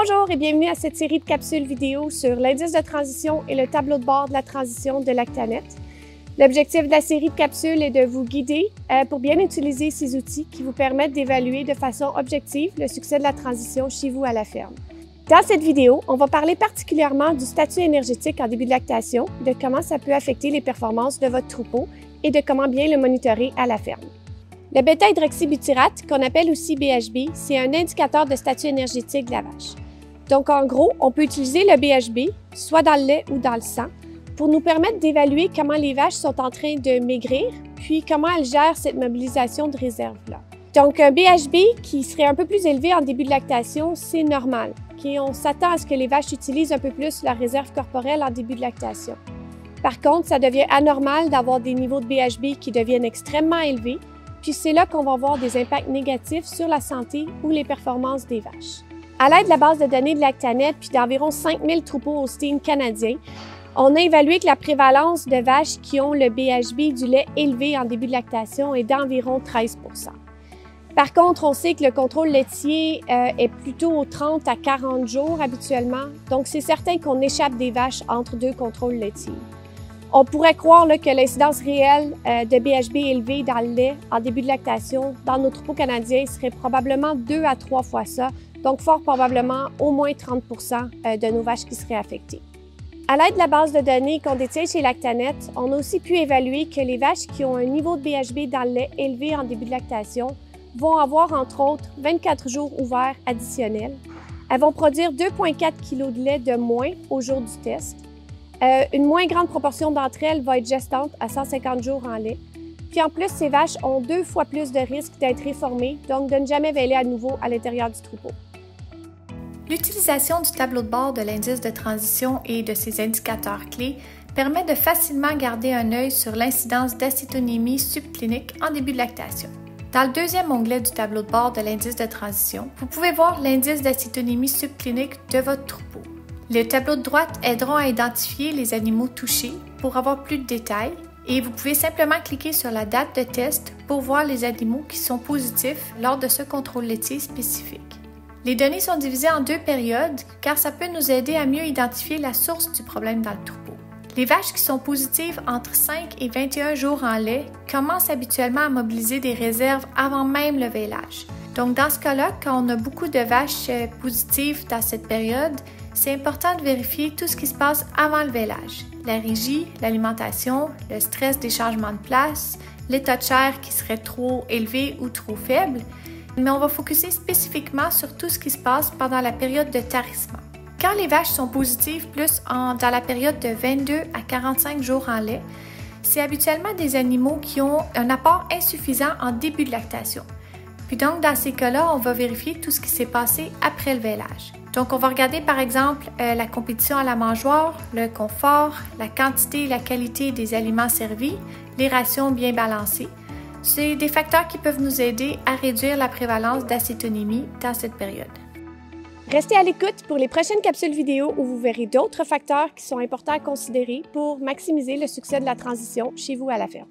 Bonjour et bienvenue à cette série de capsules vidéo sur l'indice de transition et le tableau de bord de la transition de Lactanet. L'objectif de la série de capsules est de vous guider pour bien utiliser ces outils qui vous permettent d'évaluer de façon objective le succès de la transition chez vous à la ferme. Dans cette vidéo, on va parler particulièrement du statut énergétique en début de lactation, de comment ça peut affecter les performances de votre troupeau et de comment bien le monitorer à la ferme. Le bêta-hydroxybutyrate, qu'on appelle aussi BHB, c'est un indicateur de statut énergétique de la vache. Donc, en gros, on peut utiliser le BHB, soit dans le lait ou dans le sang, pour nous permettre d'évaluer comment les vaches sont en train de maigrir, puis comment elles gèrent cette mobilisation de réserve-là. Donc, un BHB qui serait un peu plus élevé en début de lactation, c'est normal. On s'attend à ce que les vaches utilisent un peu plus leur réserve corporelle en début de lactation. Par contre, ça devient anormal d'avoir des niveaux de BHB qui deviennent extrêmement élevés, puis c'est là qu'on va voir des impacts négatifs sur la santé ou les performances des vaches. À l'aide de la base de données de Lactanet puis d'environ 5000 troupeaux Holstein canadiens, on a évalué que la prévalence de vaches qui ont le BHB du lait élevé en début de lactation est d'environ 13 %. Par contre, on sait que le contrôle laitier est plutôt aux 30 à 40 jours habituellement, donc c'est certain qu'on échappe des vaches entre deux contrôles laitiers. On pourrait croire là, que l'incidence réelle de BHB élevée dans le lait en début de lactation dans nos troupeaux canadiens serait probablement 2 à 3 fois ça, donc fort probablement au moins 30 % de nos vaches qui seraient affectées. À l'aide de la base de données qu'on détient chez Lactanet, on a aussi pu évaluer que les vaches qui ont un niveau de BHB dans le lait élevé en début de lactation vont avoir entre autres 24 jours ouverts additionnels. Elles vont produire 2,4 kg de lait de moins au jour du test. Une moins grande proportion d'entre elles va être gestante à 150 jours en lait. Puis en plus, ces vaches ont 2 fois plus de risques d'être réformées, donc de ne jamais véler à nouveau à l'intérieur du troupeau. L'utilisation du tableau de bord de l'indice de transition et de ses indicateurs clés permet de facilement garder un œil sur l'incidence d'acétonémie subclinique en début de lactation. Dans le deuxième onglet du tableau de bord de l'indice de transition, vous pouvez voir l'indice d'acétonémie subclinique de votre troupeau. Les tableaux de droite aideront à identifier les animaux touchés pour avoir plus de détails et vous pouvez simplement cliquer sur la date de test pour voir les animaux qui sont positifs lors de ce contrôle laitier spécifique. Les données sont divisées en 2 périodes car ça peut nous aider à mieux identifier la source du problème dans le troupeau. Les vaches qui sont positives entre 5 et 21 jours en lait commencent habituellement à mobiliser des réserves avant même le vêlage. Donc dans ce cas-là, quand on a beaucoup de vaches positives dans cette période, c'est important de vérifier tout ce qui se passe avant le vêlage. La régie, l'alimentation, le stress des changements de place, l'état de chair qui serait trop élevé ou trop faible. Mais on va focuser spécifiquement sur tout ce qui se passe pendant la période de tarissement. Quand les vaches sont positives plus dans la période de 22 à 45 jours en lait, c'est habituellement des animaux qui ont un apport insuffisant en début de lactation. Puis donc, dans ces cas-là, on va vérifier tout ce qui s'est passé après le vêlage. Donc, on va regarder par exemple la compétition à la mangeoire, le confort, la quantité et la qualité des aliments servis, les rations bien balancées. C'est des facteurs qui peuvent nous aider à réduire la prévalence d'acétonémie dans cette période. Restez à l'écoute pour les prochaines capsules vidéo où vous verrez d'autres facteurs qui sont importants à considérer pour maximiser le succès de la transition chez vous à la ferme.